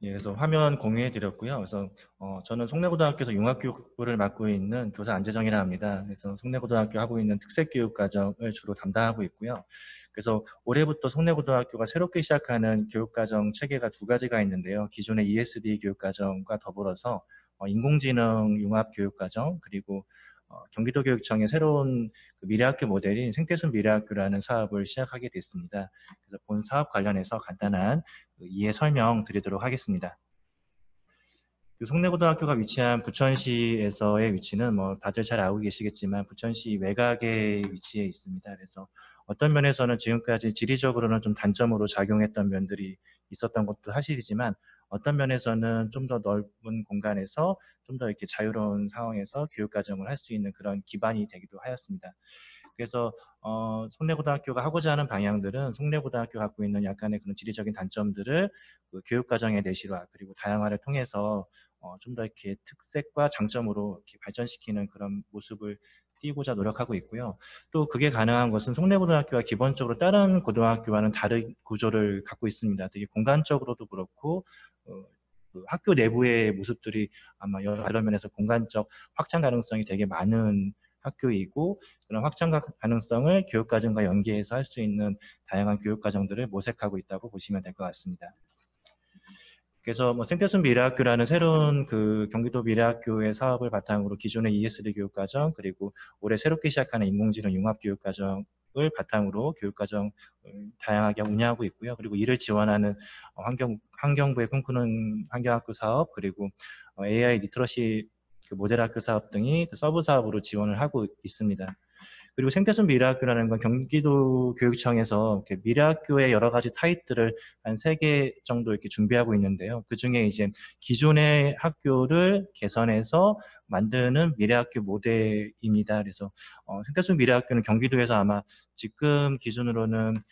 예, 그래서 화면 공유해 드렸고요. 그래서 저는 송내고등학교에서 융합교육부를 맡고 있는 교사 안재정이라 합니다. 그래서 송내고등학교 하고 있는 특색교육과정을 주로 담당하고 있고요. 그래서 올해부터 송내고등학교가 새롭게 시작하는 교육과정 체계가 두 가지가 있는데요. 기존의 ESD 교육과정과 더불어서 인공지능 융합교육과정, 그리고 경기도교육청의 새로운 그 미래학교 모델인 생태순 미래학교라는 사업을 시작하게 됐습니다. 그래서 본 사업 관련해서 간단한 그 이해 설명 드리도록 하겠습니다. 그 송내고등학교가 위치한 부천시에서의 위치는 뭐 다들 잘 알고 계시겠지만 부천시 외곽에 위치해 있습니다. 그래서 어떤 면에서는 지금까지 지리적으로는 좀 단점으로 작용했던 면들이 있었던 것도 사실이지만 어떤 면에서는 좀 더 넓은 공간에서 좀 더 이렇게 자유로운 상황에서 교육과정을 할 수 있는 그런 기반이 되기도 하였습니다. 그래서 송내고등학교가 하고자 하는 방향들은 송내고등학교가 갖고 있는 약간의 그런 지리적인 단점들을 그 교육과정의 내실화 그리고 다양화를 통해서 좀 더 이렇게 특색과 장점으로 이렇게 발전시키는 그런 모습을 띄고자 노력하고 있고요. 또 그게 가능한 것은 송내고등학교가 기본적으로 다른 고등학교와는 다른 구조를 갖고 있습니다. 되게 공간적으로도 그렇고 그 학교 내부의 모습들이 아마 여러 면에서 공간적 확장 가능성이 되게 많은 학교이고 그런 확장 가능성을 교육과정과 연계해서 할 수 있는 다양한 교육과정들을 모색하고 있다고 보시면 될 것 같습니다. 그래서 뭐 생태순 미래학교라는 새로운 그 경기도 미래학교의 사업을 바탕으로 기존의 ESD 교육과정 그리고 올해 새롭게 시작하는 인공지능 융합교육과정을 바탕으로 교육과정을 다양하게 운영하고 있고요. 그리고 이를 지원하는 환경부의 꿈꾸는 환경학교 사업 그리고 AI 리터러시 그 모델학교 사업 등이 그 서브 사업으로 지원을 하고 있습니다. 그리고 생태순 미래학교라는 건 경기도 교육청에서 이렇게 미래학교의 여러 가지 타입들을 한 3개 정도 이렇게 준비하고 있는데요. 그 중에 이제 기존의 학교를 개선해서 만드는 미래학교 모델입니다. 그래서 생태순 미래학교는 경기도에서 아마 지금 기준으로는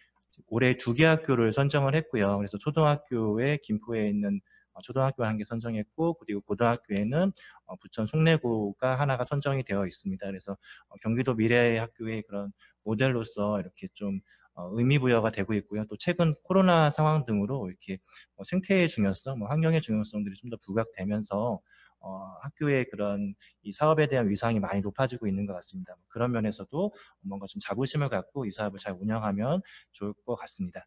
올해 2개 학교를 선정을 했고요. 그래서 초등학교에 김포에 있는 초등학교 1개 선정했고 그리고 고등학교에는 부천 송내고가 하나가 선정이 되어 있습니다. 그래서 경기도 미래의 학교의 그런 모델로서 이렇게 좀 의미 부여가 되고 있고요. 또 최근 코로나 상황 등으로 이렇게 생태의 중요성, 환경의 중요성들이 좀 더 부각되면서 학교의 그런 이 사업에 대한 위상이 많이 높아지고 있는 것 같습니다. 그런 면에서도 뭔가 좀 자부심을 갖고 이 사업을 잘 운영하면 좋을 것 같습니다.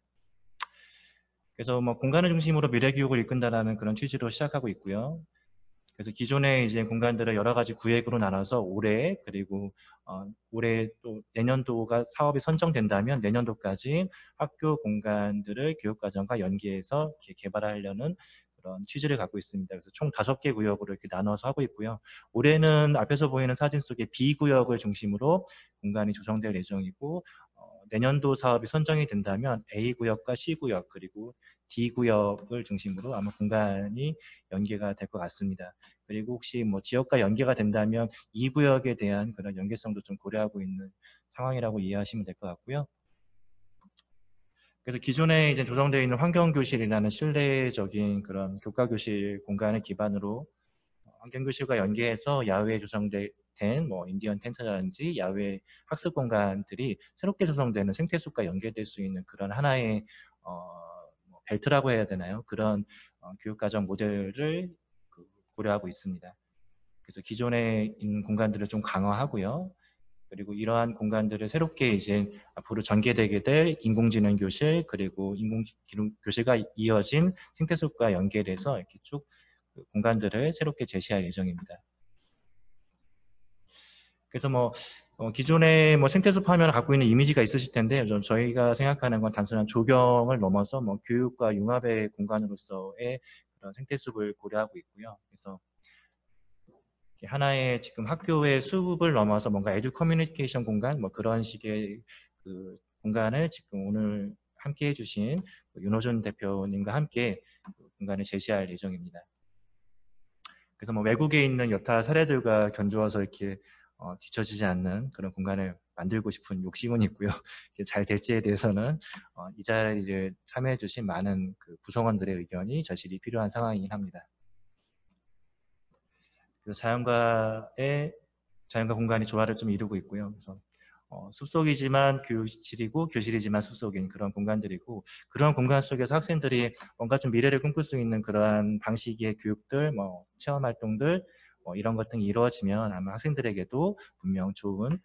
그래서 뭐 공간을 중심으로 미래 교육을 이끈다라는 그런 취지로 시작하고 있고요. 그래서 기존의 이제 공간들을 여러 가지 구획으로 나눠서 올해 그리고 올해 또 내년도가 사업이 선정된다면 내년도까지 학교 공간들을 교육과정과 연계해서 이렇게 개발하려는 그런 취지를 갖고 있습니다. 그래서 총 5개 구역으로 이렇게 나눠서 하고 있고요. 올해는 앞에서 보이는 사진 속에 B 구역을 중심으로 공간이 조성될 예정이고 내년도 사업이 선정이 된다면 A 구역과 C 구역 그리고 D 구역을 중심으로 아마 공간이 연계가 될 것 같습니다. 그리고 혹시 뭐 지역과 연계가 된다면 이 구역에 대한 그런 연계성도 좀 고려하고 있는 상황이라고 이해하시면 될 것 같고요. 그래서 기존에 이제 조성되어 있는 환경교실이라는 실내적인 그런 교과교실 공간을 기반으로 환경교실과 연계해서 야외에 조성된 뭐 인디언 텐트라든지 야외 학습 공간들이 새롭게 조성되는 생태숲과 연계될 수 있는 그런 하나의 뭐 벨트라고 해야 되나요? 그런 교육과정 모델을 고려하고 있습니다. 그래서 기존에 있는 공간들을 좀 강화하고요. 그리고 이러한 공간들을 새롭게 이제 앞으로 전개되게 될 인공지능 교실 그리고 인공지능 교실과 이어진 생태숲과 연계돼서 이렇게 쭉 그 공간들을 새롭게 제시할 예정입니다. 그래서 뭐 기존에 뭐 생태숲 하면 갖고 있는 이미지가 있으실 텐데 저희가 생각하는 건 단순한 조경을 넘어서 뭐 교육과 융합의 공간으로서의 그런 생태숲을 고려하고 있고요. 그래서 하나의 지금 학교의 숲을 넘어서 뭔가 에듀 커뮤니케이션 공간 뭐 그런 식의 그 공간을 지금 오늘 함께 해주신 윤호준 대표님과 함께 그 공간을 제시할 예정입니다. 그래서 뭐 외국에 있는 여타 사례들과 견주어서 이렇게 뒤처지지 않는 그런 공간을 만들고 싶은 욕심은 있고요. 잘 될지에 대해서는 이 자리를 참여해주신 많은 그 구성원들의 의견이 절실히 필요한 상황이긴 합니다. 그래서 자연과 공간이 조화를 좀 이루고 있고요. 그래서 숲속이지만 교실이고 교실이지만 숲속인 그런 공간들이고, 그런 공간 속에서 학생들이 뭔가 좀 미래를 꿈꿀 수 있는 그러한 방식의 교육들, 뭐 체험 활동들, 이런 것 등이 이루어지면 아마 학생들에게도 분명 좋은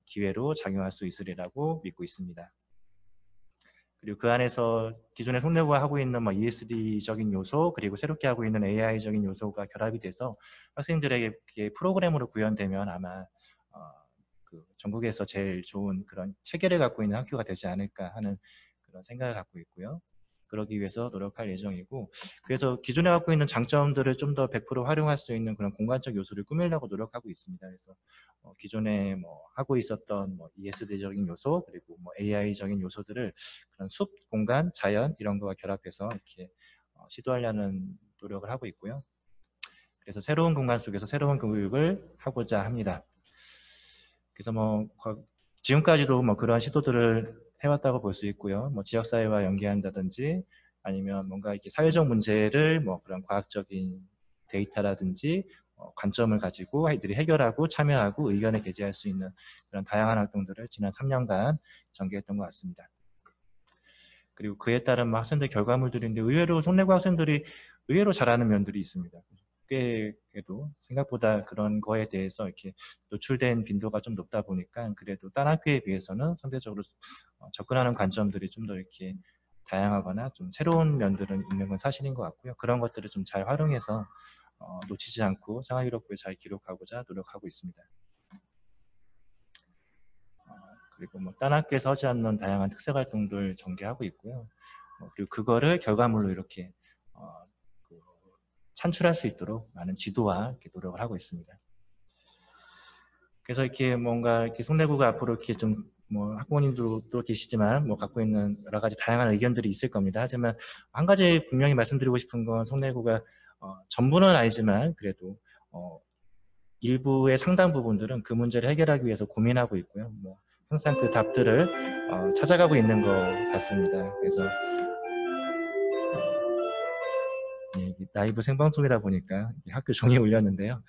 기회로 작용할 수 있으리라고 믿고 있습니다. 그리고 그 안에서 기존에 속내고가 하고 있는 뭐 ESD적인 요소, 그리고 새롭게 하고 있는 AI적인 요소가 결합이 돼서 학생들에게 프로그램으로 구현되면 아마 그 전국에서 제일 좋은 그런 체계를 갖고 있는 학교가 되지 않을까 하는 그런 생각을 갖고 있고요. 그러기 위해서 노력할 예정이고, 그래서 기존에 갖고 있는 장점들을 좀 더 100% 활용할 수 있는 그런 공간적 요소를 꾸미려고 노력하고 있습니다. 그래서 기존에 뭐 하고 있었던 뭐 ESD적인 요소, 그리고 뭐 AI적인 요소들을 그런 숲, 공간, 자연 이런 거와 결합해서 이렇게 시도하려는 노력을 하고 있고요. 그래서 새로운 공간 속에서 새로운 교육을 하고자 합니다. 그래서 뭐 지금까지도 뭐 그러한 시도들을 해왔다고 볼 수 있고요. 뭐 지역사회와 연계한다든지, 아니면 뭔가 이렇게 사회적 문제를 뭐 그런 과학적인 데이터라든지 관점을 가지고 아이들이 해결하고 참여하고 의견을 개진할 수 있는 그런 다양한 활동들을 지난 3년간 전개했던 것 같습니다. 그리고 그에 따른 뭐 학생들 결과물들인데, 의외로 속내고 학생들이 의외로 잘하는 면들이 있습니다. 그래도 생각보다 그런 거에 대해서 이렇게 노출된 빈도가 좀 높다 보니까 그래도 다른 학교에 비해서는 상대적으로 접근하는 관점들이 좀 더 이렇게 다양하거나 좀 새로운 면들은 있는 건 사실인 것 같고요. 그런 것들을 좀 잘 활용해서 놓치지 않고 생활기록부에 잘 기록하고자 노력하고 있습니다. 그리고 뭐 다른 학교에서 하지 않는 다양한 특색 활동들 전개하고 있고요. 그리고 그거를 결과물로 이렇게 산출할 수 있도록 많은 지도와 이렇게 노력을 하고 있습니다. 그래서 이렇게 뭔가 이렇게 속내고가 앞으로 이렇게 좀 뭐 학부모님도 계시지만 뭐 갖고 있는 여러 가지 다양한 의견들이 있을 겁니다. 하지만 한 가지 분명히 말씀드리고 싶은 건, 속내고가 전부는 아니지만 그래도 일부의 상당 부분들은 그 문제를 해결하기 위해서 고민하고 있고요. 뭐 항상 그 답들을 찾아가고 있는 것 같습니다. 그래서 라이브 생방송이다 보니까 학교 종이에 올렸는데요.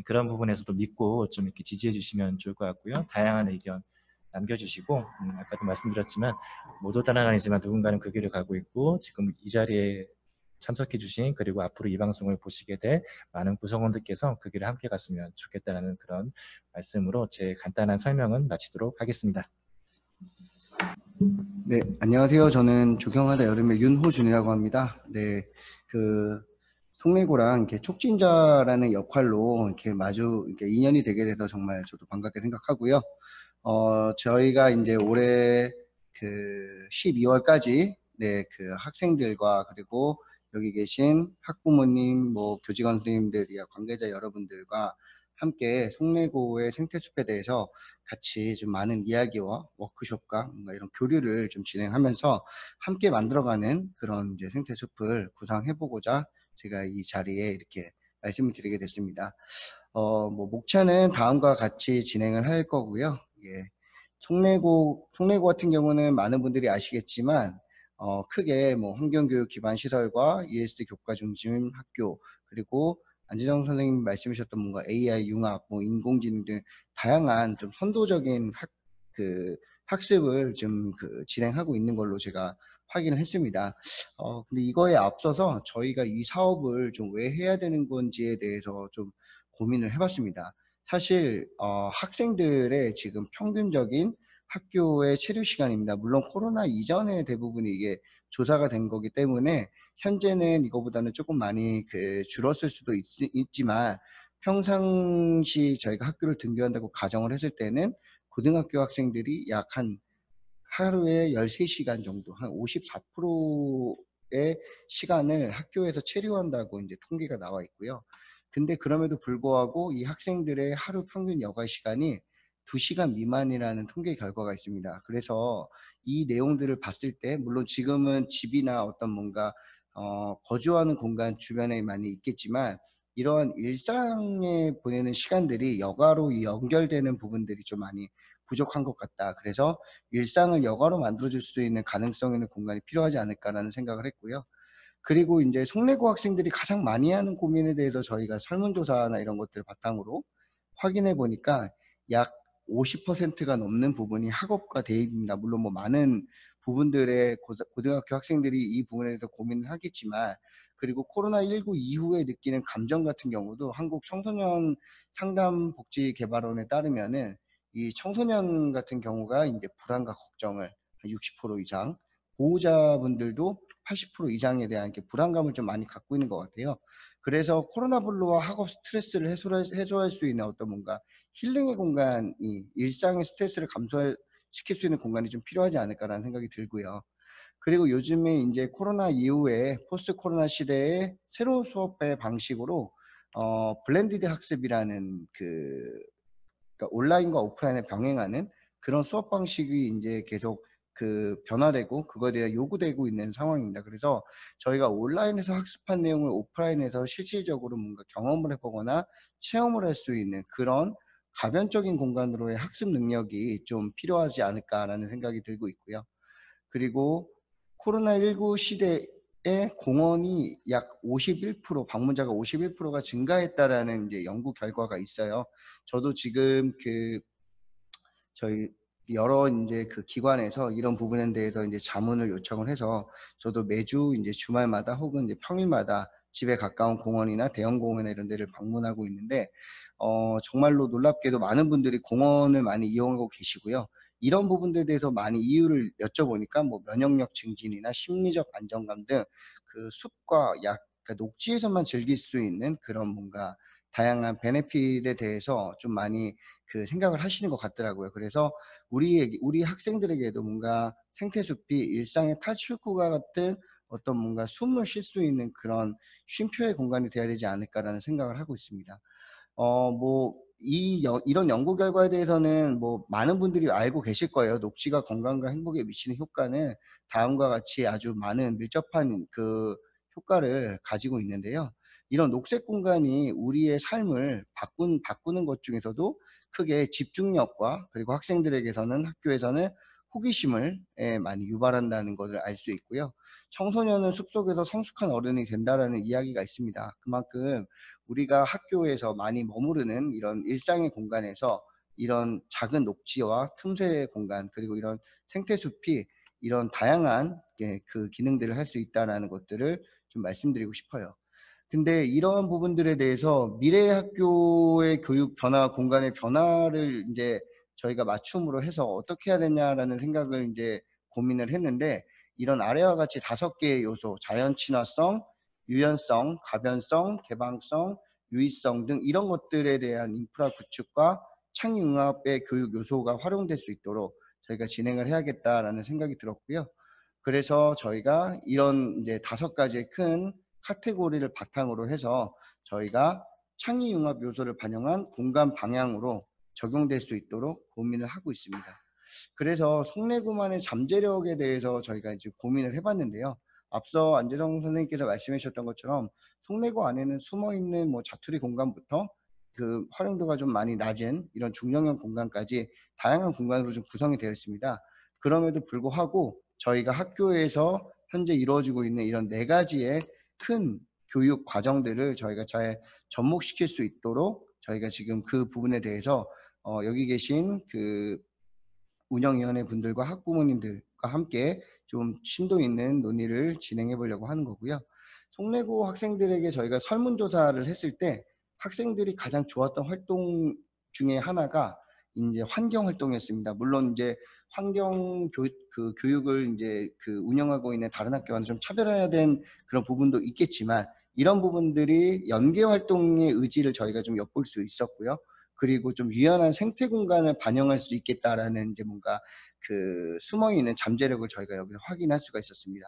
그런 부분에서도 믿고 좀 이렇게 지지해 주시면 좋을 것 같고요. 다양한 의견 남겨주시고, 아까도 말씀드렸지만 모두 다는 아니지만 누군가는 그 길을 가고 있고, 지금 이 자리에 참석해 주신, 그리고 앞으로 이 방송을 보시게 될 많은 구성원들께서 그 길을 함께 갔으면 좋겠다는 그런 말씀으로 제 간단한 설명은 마치도록 하겠습니다. 네, 안녕하세요. 저는 조경하다 여름의 윤호준이라고 합니다. 네, 속내고랑 이렇게 촉진자라는 역할로 이렇게 마주 이렇게 인연이 되게 돼서 정말 저도 반갑게 생각하고요. 저희가 이제 올해 12월까지 네, 학생들과, 그리고 여기 계신 학부모님, 뭐 교직원 선생님들이야 관계자 여러분들과 함께 속내고의 생태숲에 대해서 같이 좀 많은 이야기와 워크숍과 뭔가 이런 교류를 좀 진행하면서 함께 만들어가는 그런 이제 생태숲을 구상해보고자 제가 이 자리에 이렇게 말씀을 드리게 됐습니다. 뭐 목차는 다음과 같이 진행을 할 거고요. 예. 속내고 같은 경우는 많은 분들이 아시겠지만 크게 뭐 환경교육 기반 시설과 ESD 교과 중심 학교, 그리고 안지정 선생님 말씀하셨던 뭔가 AI 융합, 뭐 인공지능 등 다양한 좀 선도적인 학습을 좀 진행하고 있는 걸로 제가 확인을 했습니다. 근데 이거에 앞서서 저희가 이 사업을 좀 왜 해야 되는 건지에 대해서 좀 고민을 해봤습니다. 사실 학생들의 지금 평균적인 학교의 체류 시간입니다. 물론 코로나 이전에 대부분이 이게 조사가 된 거기 때문에 현재는 이거보다는 조금 많이 줄었을 수도 있지만, 평상시 저희가 학교를 등교한다고 가정을 했을 때는 고등학교 학생들이 약 한 하루에 13시간 정도, 한 54%의 시간을 학교에서 체류한다고 이제 통계가 나와 있고요. 근데 그럼에도 불구하고 이 학생들의 하루 평균 여가 시간이 2시간 미만이라는 통계 결과가 있습니다. 그래서 이 내용들을 봤을 때, 물론 지금은 집이나 어떤 뭔가 거주하는 공간 주변에 많이 있겠지만, 이러한 일상에 보내는 시간들이 여가로 연결되는 부분들이 좀 많이 부족한 것 같다. 그래서 일상을 여가로 만들어줄 수 있는 가능성 있는 공간이 필요하지 않을까라는 생각을 했고요. 그리고 이제 속내고 학생들이 가장 많이 하는 고민에 대해서 저희가 설문조사나 이런 것들을 바탕으로 확인해 보니까 약 50%가 넘는 부분이 학업과 대입입니다. 물론 뭐 많은 부분들의 고등학교 학생들이 이 부분에 대해서 고민을 하겠지만, 그리고 코로나19 이후에 느끼는 감정 같은 경우도 한국 청소년 상담복지개발원에 따르면은 이 청소년 같은 경우가 이제 불안과 걱정을 한 60% 이상, 보호자분들도 80% 이상에 대한 이렇게 불안감을 좀 많이 갖고 있는 것 같아요. 그래서 코로나 블루와 학업 스트레스를 해소할 수 있는 어떤 뭔가 힐링의 공간이, 일상의 스트레스를 감소시킬 수 있는 공간이 좀 필요하지 않을까라는 생각이 들고요. 그리고 요즘에 이제 코로나 이후에 포스트 코로나 시대의 새로운 수업의 방식으로 블렌디드 학습이라는 그러니까 온라인과 오프라인을 병행하는 그런 수업 방식이 이제 계속 변화되고 그거에 대해 요구되고 있는 상황입니다. 그래서 저희가 온라인에서 학습한 내용을 오프라인에서 실질적으로 뭔가 경험을 해보거나 체험을 할 수 있는 그런 가변적인 공간으로의 학습 능력이 좀 필요하지 않을까라는 생각이 들고 있고요. 그리고 코로나19 시대에 공원이 약 51%, 방문자가 51%가 증가했다라는 이제 연구 결과가 있어요. 저도 지금 저희 여러 이제 기관에서 이런 부분에 대해서 이제 자문을 요청을 해서 저도 매주 이제 주말마다 혹은 이제 평일마다 집에 가까운 공원이나 대형 공원이나 이런 데를 방문하고 있는데, 정말로 놀랍게도 많은 분들이 공원을 많이 이용하고 계시고요. 이런 부분들에 대해서 많이 이유를 여쭤보니까 뭐 면역력 증진이나 심리적 안정감 등 숲과 그러니까 녹지에서만 즐길 수 있는 그런 뭔가 다양한 베네핏에 대해서 좀 많이 생각을 하시는 것 같더라고요. 그래서 우리 학생들에게도 뭔가 생태숲이 일상의 탈출구와 같은 어떤 뭔가 숨을 쉴 수 있는 그런 쉼표의 공간이 되어야 되지 않을까라는 생각을 하고 있습니다. 뭐 이런 연구 결과에 대해서는 뭐 많은 분들이 알고 계실 거예요. 녹지가 건강과 행복에 미치는 효과는 다음과 같이 아주 많은 밀접한 효과를 가지고 있는데요. 이런 녹색 공간이 우리의 삶을 바꾸는 것 중에서도 크게 집중력과, 그리고 학생들에게서는, 학교에서는 호기심을 많이 유발한다는 것을 알 수 있고요. 청소년은 숲속에서 성숙한 어른이 된다라는 이야기가 있습니다. 그만큼 우리가 학교에서 많이 머무르는 이런 일상의 공간에서 이런 작은 녹지와 틈새 공간, 그리고 이런 생태숲이 이런 다양한 기능들을 할 수 있다라는 것들을 좀 말씀드리고 싶어요. 근데 이러한 부분들에 대해서 미래의 학교의 교육 변화, 공간의 변화를 이제 저희가 맞춤으로 해서 어떻게 해야 되냐라는 생각을 이제 고민을 했는데, 이런 아래와 같이 5개의 요소, 자연 친화성, 유연성, 가변성, 개방성, 유의성 등 이런 것들에 대한 인프라 구축과 창의융합의 교육 요소가 활용될 수 있도록 저희가 진행을 해야겠다라는 생각이 들었고요. 그래서 저희가 이런 이제 5가지의 큰 카테고리를 바탕으로 해서 저희가 창의융합 요소를 반영한 공간 방향으로 적용될 수 있도록 고민을 하고 있습니다. 그래서 송내구만의 잠재력에 대해서 저희가 이제 고민을 해봤는데요. 앞서 안재성 선생님께서 말씀해 주셨던 것처럼 송내구 안에는 숨어있는 뭐 자투리 공간부터 활용도가 좀 많이 낮은 이런 중형형 공간까지 다양한 공간으로 좀 구성이 되어 있습니다. 그럼에도 불구하고 저희가 학교에서 현재 이루어지고 있는 이런 4가지의 큰 교육 과정들을 저희가 잘 접목시킬 수 있도록 저희가 지금 그 부분에 대해서 여기 계신 운영위원회 분들과 학부모님들과 함께 좀 심도 있는 논의를 진행해 보려고 하는 거고요. 송내고 학생들에게 저희가 설문조사를 했을 때 학생들이 가장 좋았던 활동 중에 하나가 이제 환경 활동이었습니다. 물론 이제 환경 교육을 이제 운영하고 있는 다른 학교와는 좀 차별화해야 된 그런 부분도 있겠지만, 이런 부분들이 연계 활동의 의지를 저희가 좀 엿볼 수 있었고요. 그리고 좀 유연한 생태 공간을 반영할 수 있겠다라는 이제 뭔가 숨어 있는 잠재력을 저희가 여기서 확인할 수가 있었습니다.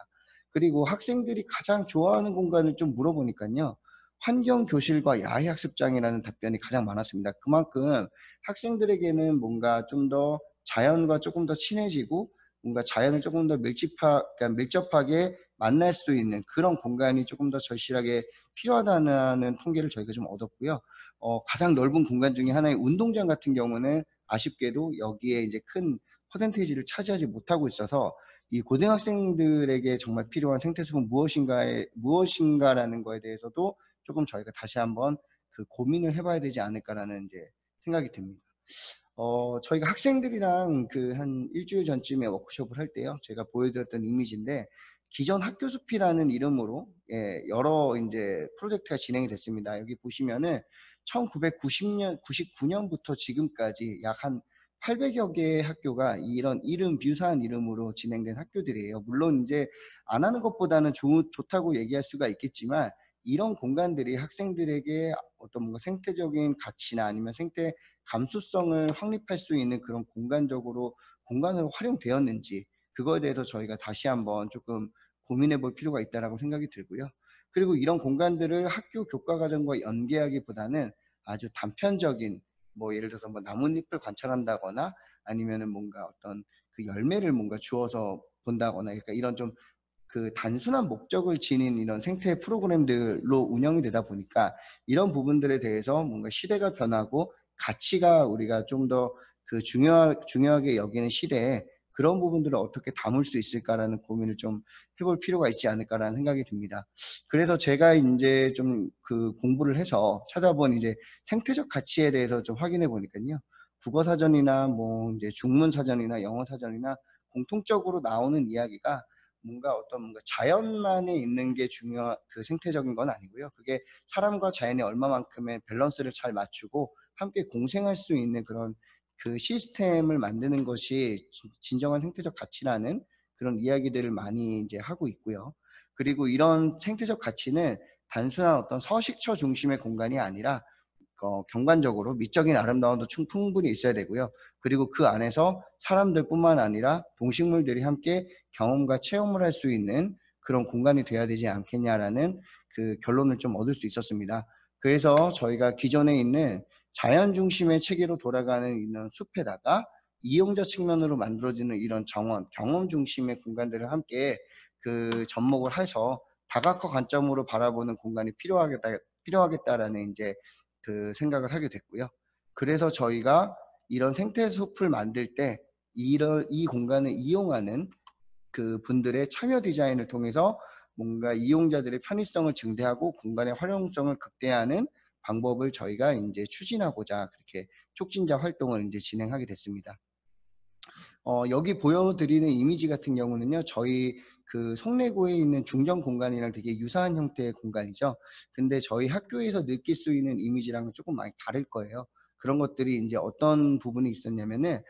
그리고 학생들이 가장 좋아하는 공간을 좀 물어보니까요, 환경 교실과 야외 학습장이라는 답변이 가장 많았습니다. 그만큼 학생들에게는 뭔가 좀 더 자연과 조금 더 친해지고 뭔가 자연을 조금 더 그러니까 밀접하게 만날 수 있는 그런 공간이 조금 더 절실하게 필요하다는 통계를 저희가 좀 얻었고요. 가장 넓은 공간 중에 하나의 운동장 같은 경우는 아쉽게도 여기에 이제 큰 퍼센테이지를 차지하지 못하고 있어서, 이 고등학생들에게 정말 필요한 생태숲은 무엇인가라는 거에 대해서도 조금 저희가 다시 한번 고민을 해봐야 되지 않을까라는 이제 생각이 듭니다. 저희가 학생들이랑 그 한 일 주일 전쯤에 워크숍을 할 때요. 제가 보여드렸던 이미지인데 기존 학교 숲이라는 이름으로 여러 인제 프로젝트가 진행이 됐습니다. 여기 보시면은 1990년 99년부터 지금까지 약 한 800여 개의 학교가 이런 이름 유사한 이름으로 진행된 학교들이에요. 물론 인제 안 하는 것보다는 좋다고 얘기할 수가 있겠지만 이런 공간들이 학생들에게 어떤 뭔가 생태적인 가치나 아니면 생태 감수성을 확립할 수 있는 그런 공간으로 활용되었는지 그거에 대해서 저희가 다시 한번 조금 고민해 볼 필요가 있다라고 생각이 들고요. 그리고 이런 공간들을 학교 교과 과정과 연계하기보다는 아주 단편적인 뭐 예를 들어서 뭐 나뭇잎을 관찰한다거나 아니면은 뭔가 어떤 그 열매를 뭔가 주워서 본다거나 그러니까 이런 좀 그 단순한 목적을 지닌 이런 생태 프로그램들로 운영이 되다 보니까 이런 부분들에 대해서 뭔가 시대가 변하고 가치가 우리가 좀 더 그 중요하게 여기는 시대에 그런 부분들을 어떻게 담을 수 있을까라는 고민을 좀 해볼 필요가 있지 않을까라는 생각이 듭니다. 그래서 제가 인제 좀 그 공부를 해서 찾아본 이제 생태적 가치에 대해서 좀 확인해 보니깐요. 국어 사전이나 뭐 인제 중문 사전이나 영어 사전이나 공통적으로 나오는 이야기가 뭔가 자연만에 있는 게 그 생태적인 건 아니고요. 그게 사람과 자연이 얼마만큼의 밸런스를 잘 맞추고 함께 공생할 수 있는 그런 그 시스템을 만드는 것이 진정한 생태적 가치라는 그런 이야기들을 많이 이제 하고 있고요. 그리고 이런 생태적 가치는 단순한 어떤 서식처 중심의 공간이 아니라 경관적으로 미적인 아름다움도 충분히 있어야 되고요. 그리고 그 안에서 사람들뿐만 아니라 동식물들이 함께 경험과 체험을 할 수 있는 그런 공간이 돼야 되지 않겠냐라는 그 결론을 좀 얻을 수 있었습니다. 그래서 저희가 기존에 있는 자연 중심의 체계로 돌아가는 이런 숲에다가 이용자 측면으로 만들어지는 이런 정원, 경험 중심의 공간들을 함께 그 접목을 해서 다각화 관점으로 바라보는 공간이 필요하겠다라는 이제 그 생각을 하게 됐고요. 그래서 저희가 이런 생태 숲을 만들 때 이 공간을 이용하는 그 분들의 참여 디자인을 통해서 뭔가 이용자들의 편의성을 증대하고 공간의 활용성을 극대화하는 방법을 저희가 인제 추진하고자 그렇게 촉진자 활동을 인제 진행하게 됐습니다. 여기 보여드리는 이미지 같은 경우는요. 저희 그 송내고에 있는 중정 공간이랑 되게 유사한 형태의 공간이죠. 근데 저희 학교에서 느낄 수 있는 이미지랑은 쪼끔 많이 다를 거예요. 그런 것들이 인제 어떤 부분이 있었냐면은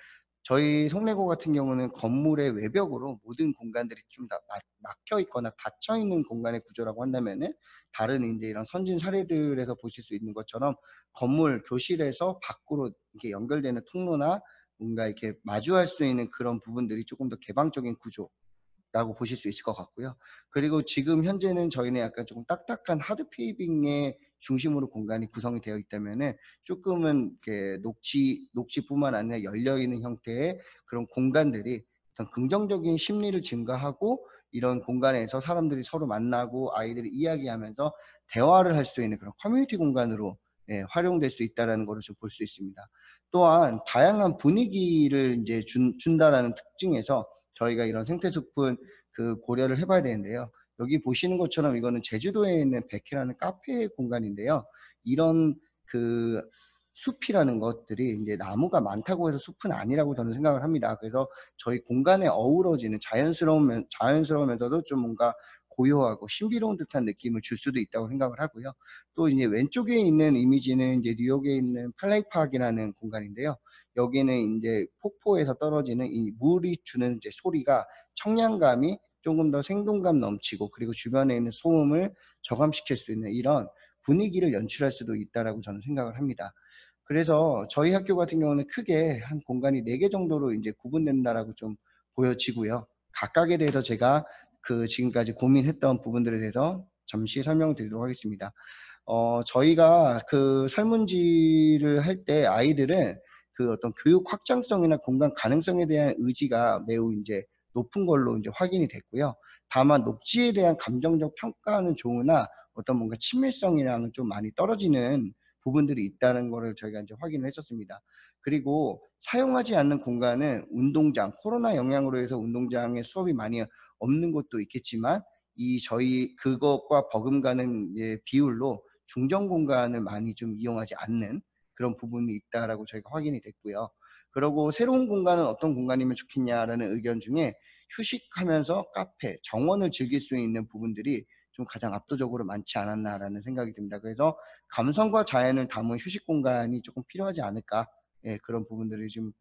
저희 송내고 같은 경우는 건물의 외벽으로 모든 공간들이 좀 다 막혀 있거나 닫혀 있는 공간의 구조라고 한다면은 다른 인제 이런 선진 사례들에서 보실 수 있는 것처럼 건물 교실에서 밖으로 이렇게 연결되는 통로나 뭔가 이렇게 마주할 수 있는 그런 부분들이 조금 더 개방적인 구조라고 보실 수 있을 것 같고요. 그리고 지금 현재는 저희는 약간 조금 딱딱한 하드 페이빙의 중심으로 공간이 구성이 되어 있다면은 쪼끔은 이렇게 녹지뿐만 아니라 열려 있는 형태의 그런 공간들이 어떤 긍정적인 심리를 증가하고 이런 공간에서 사람들이 서로 만나고 아이들이 이야기하면서 대화를 할 수 있는 그런 커뮤니티 공간으로 활용될 수 있다라는 거를 좀 볼 수 있습니다. 또한 다양한 분위기를 인제 준다라는 특징에서 저희가 이런 생태숲은 그 고려를 해 봐야 되는데요. 여기 보시는 것처럼 이거는 제주도에 있는 백회라는 카페 공간인데요. 이런 그 숲이라는 것들이 인제 나무가 많다고 해서 숲은 아니라고 저는 생각을 합니다. 그래서 저희 공간에 어우러지는 자연스러우면서도 좀 뭔가 고요하고 신비로운 듯한 느낌을 줄 수도 있다고 생각을 하고요. 또 이제 왼쪽에 있는 이미지는 이제 뉴욕에 있는 플레이 파크라는 공간인데요. 여기는 인제 폭포에서 떨어지는 이 물이 주는 이제 소리가 청량감이 쪼금 더 생동감 넘치고 그리고 주변에 있는 소음을 저감시킬 수 있는 이런 분위기를 연출할 수도 있다라고 저는 생각을 합니다. 그래서 저희 학교 같은 경우는 크게 한 공간이 4개 정도로 인제 구분된다라고 좀 보여지고요. 각각에 대해서 제가 그 지금까지 고민했던 부분들에 대해서 잠시 설명을 드리도록 하겠습니다. 저희가 그 설문지를 할 때 아이들은 그 어떤 교육 확장성이나 공간 가능성에 대한 의지가 매우 인제 높은 걸로 인제 확인이 됐고요. 다만 녹지에 대한 감정적 평가는 좋으나 어떤 뭔가 친밀성이랑은 좀 많이 떨어지는 부분들이 있다는 거를 저희가 인제 확인을 했었습니다. 그리고 사용하지 않는 공간은 운동장, 코로나 영향으로 해서 운동장에 수업이 많이 없는 곳도 있겠지만 저희 그것과 버금가는 비율로 중정 공간을 많이 좀 이용하지 않는 그런 부분이 있다라고 저희가 확인이 됐고요. 그리고 새로운 공간은 어떤 공간이면 좋겠냐라는 의견 중에 휴식하면서 카페, 정원을 즐길 수 있는 부분들이 좀 가장 압도적으로 많지 않았나라는 생각이 듭니다. 그래서 감성과 자연을 담은 휴식 공간이 조금 필요하지 않을까, 예, 그런 부분들이 좀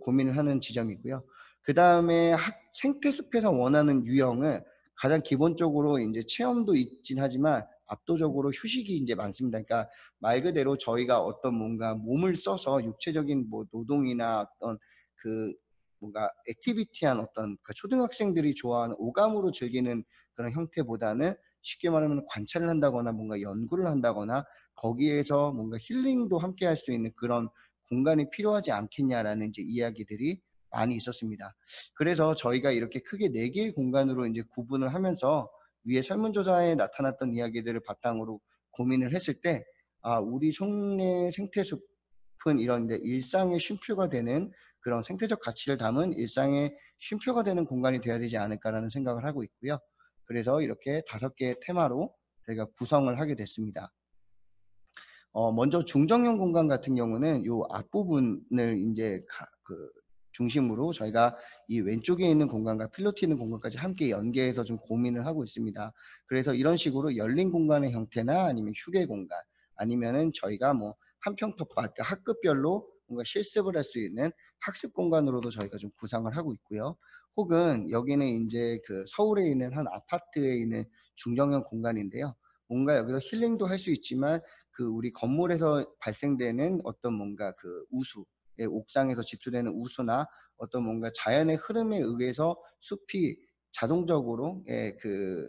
고민을 하는 지점이고요. 그 다음에 생태숲에서 원하는 유형은 가장 기본적으로 이제 체험도 있긴 하지만 압도적으로 휴식이 이제 많습니다. 그러니까 말 그대로 저희가 어떤 뭔가 몸을 써서 육체적인 뭐 노동이나 어떤 그 뭔가 액티비티한 어떤 그 초등학생들이 좋아하는 오감으로 즐기는 그런 형태보다는 쉽게 말하면 관찰을 한다거나 뭔가 연구를 한다거나 거기에서 뭔가 힐링도 함께 할 수 있는 그런 공간이 필요하지 않겠냐라는 이제 이야기들이 많이 있었습니다. 그래서 저희가 이렇게 크게 4개의 공간으로 이제 구분을 하면서 위에 설문조사에 나타났던 이야기들을 바탕으로 고민을 했을 때, 우리 송내 생태숲은 이런 데 일상의 쉼표가 되는 그런 생태적 가치를 담은 일상의 쉼표가 되는 공간이 되어야 되지 않을까라는 생각을 하고 있고요. 그래서 이렇게 5개의 테마로 저희가 구성을 하게 됐습니다. 먼저 중정형 공간 같은 경우는 요 앞부분을 이제 중심으로 저희가 이 왼쪽에 있는 공간과 필로티 있는 공간까지 함께 연계해서 좀 고민을 하고 있습니다. 그래서 이런 식으로 열린 공간의 형태나 아니면 휴게 공간, 아니면은 저희가 뭐 한평 텃밭, 그러니까 학급별로 뭔가 실습을 할 수 있는 학습 공간으로도 저희가 좀 구상을 하고 있고요. 혹은 여기는 이제 그 서울에 있는 한 아파트에 있는 중정형 공간인데요. 뭔가 여기서 힐링도 할 수 있지만 그 우리 건물에서 발생되는 어떤 뭔가 그 우수, 예, 옥상에서 집수되는 우수나 어떤 뭔가 자연의 흐름에 의해서 숲이 자동적으로, 예, 그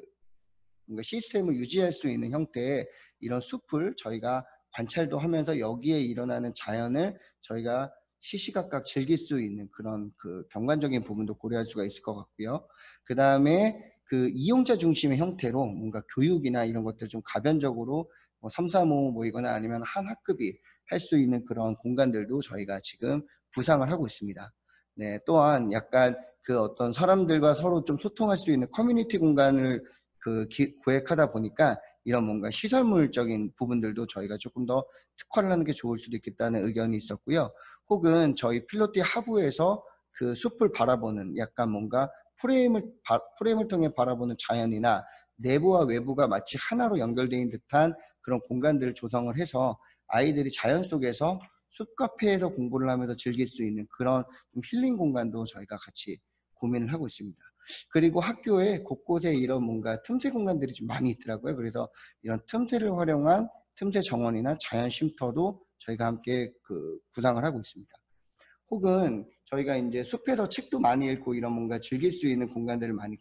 뭔가 시스템을 유지할 수 있는 형태의 이런 숲을 저희가 관찰도 하면서 여기에 일어나는 자연을 저희가 시시각각 즐길 수 있는 그런 그 경관적인 부분도 고려할 수가 있을 것 같고요. 그 다음에 그 이용자 중심의 형태로 뭔가 교육이나 이런 것들 좀 가변적으로 뭐 3, 4, 5 모이거나 아니면 한 학급이 할 수 있는 그런 공간들도 저희가 지금 구상을 하고 있습니다. 네, 또한 약간 그 어떤 사람들과 서로 좀 소통할 수 있는 커뮤니티 공간을 구획하다 보니까 이런 뭔가 시설물적인 부분들도 저희가 조금 더 특화를 하는 게 좋을 수도 있겠다는 의견이 있었고요. 혹은 저희 필로티 하부에서 그 숲을 바라보는 약간 뭔가 프레임을 통해 바라보는 자연이나 내부와 외부가 마치 하나로 연결되어 듯한 그런 공간들을 조성을 해서 아이들이 자연 속에서 숲 카페에서 공부를 하면서 즐길 수 있는 그런 좀 힐링 공간도 저희가 같이 고민을 하고 있습니다. 그리고 학교에 곳곳에 이런 뭔가 틈새 공간들이 좀 많이 있더라고요. 그래서 이런 틈새를 활용한 틈새 정원이나 자연 쉼터도 저희가 함께 구상을 하고 있습니다. 혹은 저희가 이제 숲에서 책도 많이 읽고 이런 뭔가 즐길 수 있는 공간들을 많이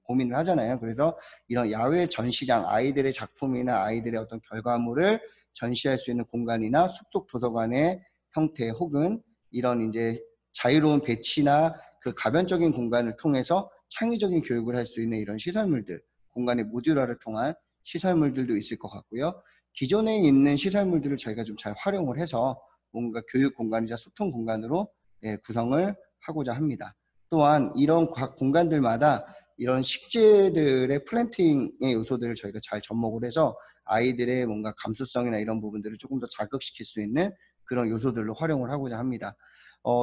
고민을 하잖아요. 그래서 이런 야외 전시장, 아이들의 작품이나 아이들의 어떤 결과물을 전시할 수 있는 공간이나 숲속 도서관의 형태, 혹은 이런 이제 자유로운 배치나 그 가변적인 공간을 통해서 창의적인 교육을 할 수 있는 이런 시설물들, 공간의 모듈화를 통한 시설물들도 있을 것 같고요. 기존에 있는 시설물들을 저희가 좀 잘 활용을 해서 뭔가 교육 공간이자 소통 공간으로, 예, 구성을 하고자 합니다. 또한 이런 각 공간들마다 이런 식재들의 플랜팅의 요소들을 저희가 잘 접목을 해서 아이들의 뭔가 감수성이나 이런 부분들을 조금 더 자극시킬 수 있는 그런 요소들로 활용을 하고자 합니다.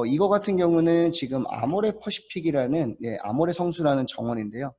이거 같은 경우는 지금 아모레 퍼시픽이라는, 예, 아모레 성수라는 정원인데요.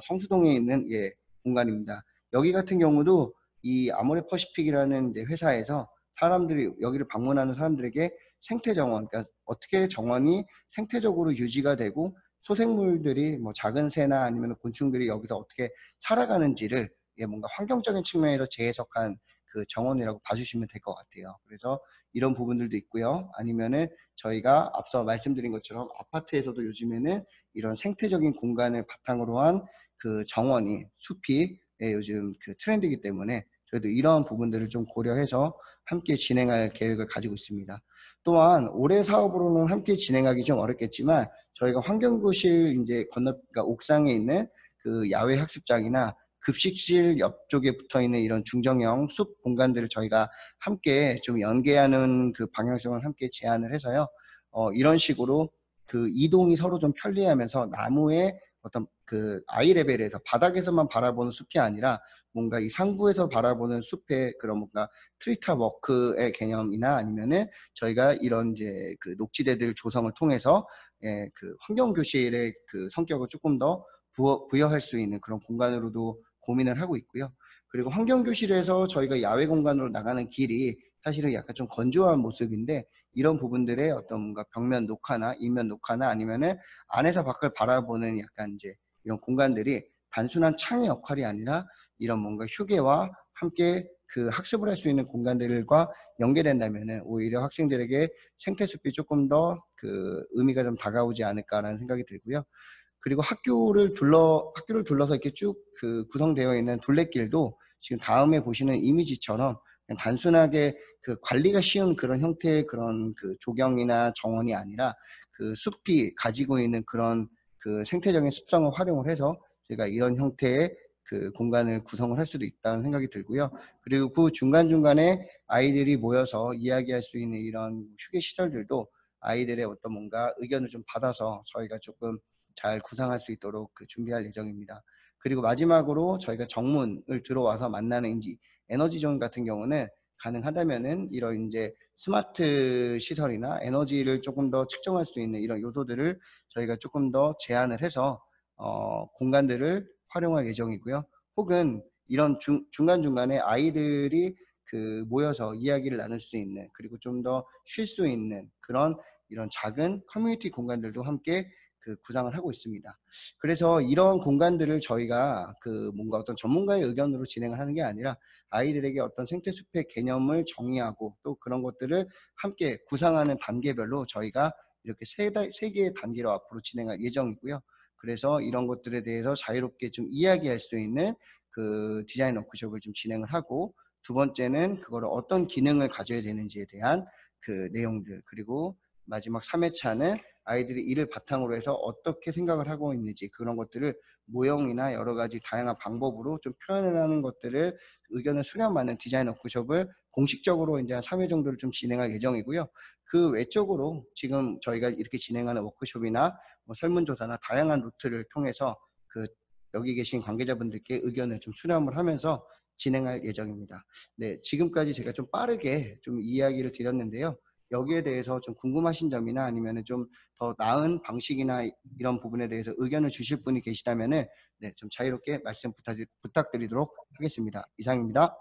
성수동에 있는, 예, 공간입니다. 여기 같은 경우도 이 아모레 퍼시픽이라는 이제 회사에서 사람들이 여기를 방문하는 사람들에게 생태 정원, 그러니까 어떻게 정원이 생태적으로 유지가 되고 소생물들이 뭐 작은 새나 아니면 곤충들이 여기서 어떻게 살아가는지를, 예, 뭔가 환경적인 측면에서 재해석한 그 정원이라고 봐주시면 될 것 같아요. 그래서 이런 부분들도 있고요. 아니면은 저희가 앞서 말씀드린 것처럼 아파트에서도 요즘에는 이런 생태적인 공간을 바탕으로 한 그 정원이, 숲이, 예, 요즘 그 트렌드이기 때문에 저희도 이러한 부분들을 좀 고려해서 함께 진행할 계획을 가지고 있습니다. 또한 올해 사업으로는 함께 진행하기 좀 어렵겠지만 저희가 환경교실 이제 그러니까 옥상에 있는 그 야외 학습장이나 급식실 옆쪽에 붙어 있는 이런 중정형 숲 공간들을 저희가 함께 좀 연계하는 그 방향성을 함께 제안을 해서요. 이런 식으로 그 이동이 서로 좀 편리하면서 나무의 어떤 그 아이 레벨에서 바닥에서만 바라보는 숲이 아니라 뭔가 이 상부에서 바라보는 숲의 그런 뭔가 트리탑 워크의 개념이나 아니면은 저희가 이런 이제 그 녹지대들 조성을 통해서 예, 그 환경 교실의 그 성격을 조금 더 부여할 수 있는 그런 공간으로도 고민을 하고 있고요. 그리고 환경 교실에서 저희가 야외 공간으로 나가는 길이 사실은 약간 좀 건조한 모습인데 이런 부분들의 어떤 뭔가 벽면 녹화나 인면 녹화나 아니면은 안에서 밖을 바라보는 약간 이제 이런 공간들이 단순한 창의 역할이 아니라 이런 뭔가 휴게와 함께 그 학습을 할 수 있는 공간들과 연계된다면은 오히려 학생들에게 생태숲이 조금 더 그 의미가 좀 다가오지 않을까라는 생각이 들고요. 그리고 학교를 둘러서 이렇게 쭉 그 구성되어 있는 둘레길도 지금 다음에 보시는 이미지처럼 그냥 단순하게 그 관리가 쉬운 그런 형태의 그런 그 조경이나 정원이 아니라 그 숲이 가지고 있는 그런 그 생태적인 습성을 활용을 해서 제가 이런 형태의 그 공간을 구성을 할 수도 있다는 생각이 들고요. 그리고 그 중간중간에 아이들이 모여서 이야기할 수 있는 이런 휴게 시설들도 아이들의 어떤 뭔가 의견을 좀 받아서 저희가 조금 잘 구상할 수 있도록 그 준비할 예정입니다. 그리고 마지막으로 저희가 정문을 들어와서 만나는 이제 에너지존 같은 경우는 가능하다면은 이런 이제 스마트 시설이나 에너지를 조금 더 측정할 수 있는 이런 요소들을 저희가 조금 더 제한을 해서 공간들을 활용할 예정이고요. 혹은 이런 중간중간에 아이들이 그 모여서 이야기를 나눌 수 있는 그리고 좀 더 쉴 수 있는 그런 이런 작은 커뮤니티 공간들도 함께 그 구상을 하고 있습니다. 그래서 이런 공간들을 저희가 그 뭔가 어떤 전문가의 의견으로 진행을 하는 게 아니라 아이들에게 어떤 생태숲의 개념을 정의하고 또 그런 것들을 함께 구상하는 단계별로 저희가 이렇게 세 개의 단계로 앞으로 진행할 예정이고요. 그래서 이런 것들에 대해서 자유롭게 좀 이야기할 수 있는 그 디자인 워크숍을 좀 진행을 하고 두 번째는 그거를 어떤 기능을 가져야 되는지에 대한 그 내용들 그리고 마지막 3회차는 아이들이 이를 바탕으로 해서 어떻게 생각을 하고 있는지 그런 것들을 모형이나 여러 가지 다양한 방법으로 좀 표현을 하는 것들을 의견을 수렴하는 디자인 워크숍을 공식적으로 이제 한 3회 정도를 좀 진행할 예정이고요. 그 외적으로 지금 저희가 이렇게 진행하는 워크숍이나 뭐 설문조사나 다양한 루트를 통해서 그 여기 계신 관계자분들께 의견을 좀 수렴을 하면서 진행할 예정입니다. 네, 지금까지 제가 좀 빠르게 좀 이야기를 드렸는데요. 여기에 대해서 좀 궁금하신 점이나 아니면은 좀 더 나은 방식이나 이런 부분에 대해서 의견을 주실 분이 계시다면은 네, 좀 자유롭게 말씀 부탁드리도록 하겠습니다. 이상입니다.